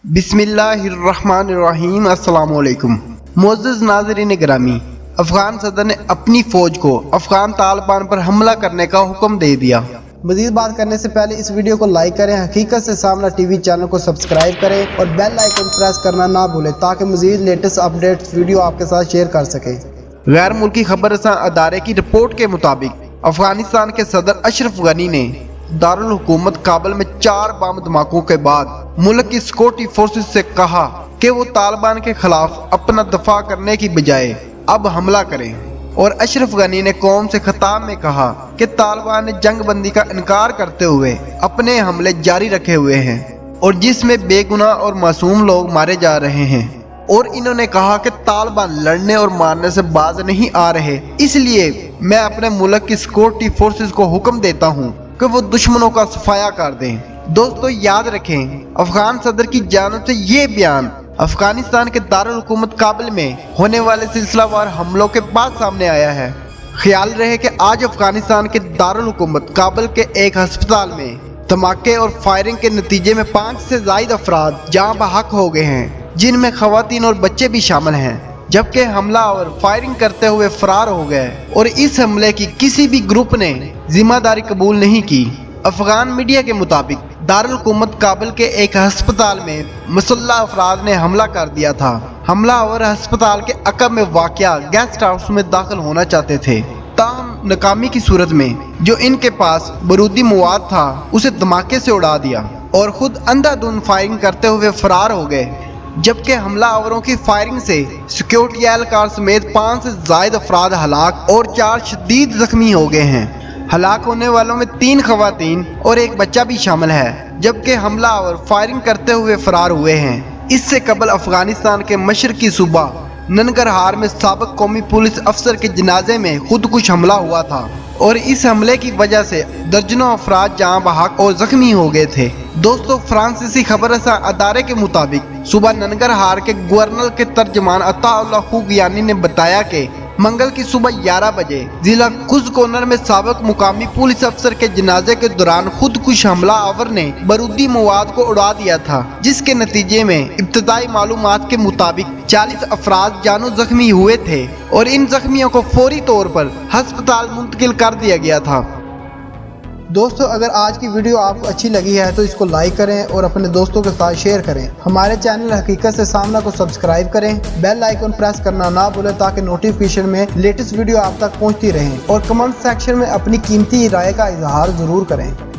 बिस्मिल्लाहिर्रहमानिर्रहीम। अस्सलाम वालेकुम। मुअज़्ज़ज़ नाज़रीन ग्रामी, अफगान सदर ने अपनी फौज को अफगान तालिबान पर हमला करने का हुक्म दे दिया। मज़ीद बात करने से पहले इस वीडियो को लाइक करें, हकीकत से सामना टीवी चैनल को सब्सक्राइब करें और बेल आइकन प्रेस करना ना भूलें ताकि मज़ीद लेटेस्ट अपडेट्स वीडियो आपके साथ शेयर कर सकें। गैर मुल्की खबर रसां अदारे की रिपोर्ट के मुताबिक अफगानिस्तान के सदर अशरफ गनी ने दारुल हुकूमत काबुल में 4 बम धमाकों के बाद मुल्क की सिक्योरिटी फोर्सेस से कहा कि वो तालिबान के खिलाफ अपना दफा करने की बजाय अब हमला करें। और अशरफ गनी ने कौम से खिताब में कहा कि तालिबान ने जंग बंदी का इनकार करते हुए अपने हमले जारी रखे हुए हैं और जिसमें बेगुनाह और मासूम लोग मारे जा रहे हैं। और इन्होंने कहा कि तालिबान लड़ने और मारने से बाज नहीं आ रहे, इसलिए मैं अपने मुल्क की सिक्योरिटी फोर्सेस को हुक्म देता हूँ कि वो दुश्मनों का सफाया कर दें। दोस्तों याद रखें, अफगान सदर की जानिब से ये बयान अफगानिस्तान के दारुल हुकूमत काबुल में होने वाले सिलसिलावार हमलों के बाद सामने आया है। ख्याल रहे कि आज अफगानिस्तान के दारुल हुकूमत काबुल के एक अस्पताल में धमाके और फायरिंग के नतीजे में 5 से ज़ायद अफराद जान बहक हो गए हैं, जिनमें खवातीन और बच्चे भी शामिल हैं, जबकि हमलावर फायरिंग करते हुए फरार हो गए और इस हमले की किसी भी ग्रुप ने जिम्मेदारी कबूल नहीं की। अफगान मीडिया के मुताबिक दारुल हुकूमत काबुल के एक अस्पताल में मुसल्लह अफराद ने हमला कर दिया था। हमलावर अस्पताल के अकब में वाक़या गेस्ट हाउस में दाखिल होना चाहते थे, ताहम नाकामी की सूरत में जो इनके पास बारूदी मवाद था उसे धमाके से उड़ा दिया और खुद अंधाधुंध फायरिंग करते हुए फरार हो गए। जबकि हमलावरों की फायरिंग से सिक्योरिटी एहलकार समेत 5 से ज़ायद अफराद हलाक और 4 शदीद जख्मी हो गए हैं। हलाक होने वालों में 3 खवातीन और एक बच्चा भी शामिल है, जबकि हमलावर फायरिंग करते हुए फरार हुए हैं। इससे कबल अफगानिस्तान के मशरकी सूबा ननगरहार में साबिक कौमी पुलिस अफसर के जनाजे में खुदकुश हमला हुआ था और इस हमले की वजह से दर्जनों अफराद जान बहक और जख्मी हो गए थे। दोस्तों, फ्रांसीसी खबर रसां अदारे के मुताबिक सुबह ननगरहार के गवर्नर के तर्जमान अताउल्लाह खुगियानी ने बताया कि मंगल की सुबह 11 बजे जिला कुज़कोनर में साबिक मुकामी पुलिस अफसर के जनाजे के दौरान खुदकुश हमलावर ने बारूदी मवाद को उड़ा दिया था, जिसके नतीजे में इब्तदाई मालूमात के मुताबिक 40 अफराद जानो जख्मी हुए थे और इन जख्मियों को फौरी तौर पर अस्पताल मुंतकिल कर दिया गया था। दोस्तों, अगर आज की वीडियो आपको अच्छी लगी है तो इसको लाइक करें और अपने दोस्तों के साथ शेयर करें। हमारे चैनल हकीकत से सामना को सब्सक्राइब करें, बेल आइकन प्रेस करना ना भूलें ताकि नोटिफिकेशन में लेटेस्ट वीडियो आप तक पहुंचती रहें और कमेंट सेक्शन में अपनी कीमती राय का इजहार जरूर करें।